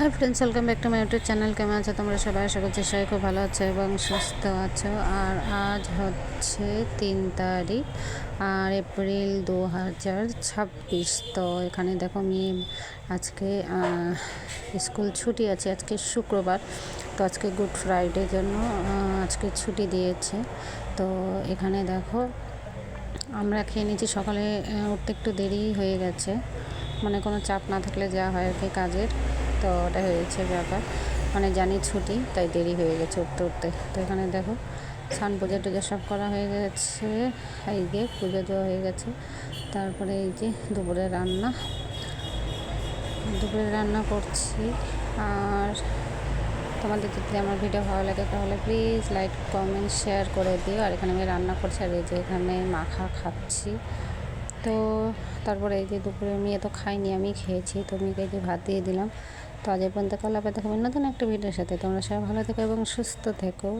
Hi friends, welcome back to my YouTube channel. কেমন আছো তোমরা সবাই? আশা করছি সবাই খুব ভালো আছো এবং সুস্থ আছো। আর আজ হচ্ছে 3 তারিখ আর এপ্রিল 2026। তো এখানে দেখো মেয়ে আজকে স্কুল ছুটি আছে, আজকে শুক্রবার। তো আজকে গুড ফ্রাইডে জন্য আজকে ছুটি দিয়েছে। তো এখানে দেখো আমরা খেয়ে নিয়েছি। সকালে উঠতে একটু দেরি হয়ে গেছে, মানে কোনো চাপ না থাকলে যা হয় আর কি কাজের, তো ওটা হয়েছে ব্যাপার। মানে জানি ছুটি, তাই দেরি হয়ে গেছে উঠতে উঠতে। তো এখানে দেখো স্নান পুজো টুজো সব করা হয়ে গেছে, এই যে পুজো দেওয়া হয়ে গেছে। তারপরে এই যে দুপুরে রান্না করছি। আর তোমাদের যদি আমার ভিডিও ভালো লাগে তাহলে প্লিজ লাইক কমেন্ট শেয়ার করে দিও। আর এখানে আমি রান্না করছি, আর এই যে এখানে মাখা খাচ্ছি। তো তারপরে এই যে দুপুরে মেয়ে তো খাইনি, আমি খেয়েছি। তো মেয়েকে যে ভাত দিয়ে দিলাম। তো আজ পর্যন্ত কাল আবার দেখাবেন নতুন একটা ভিডিওর সাথে। তোমরা সবাই ভালো থেকো এবং সুস্থ থেকো।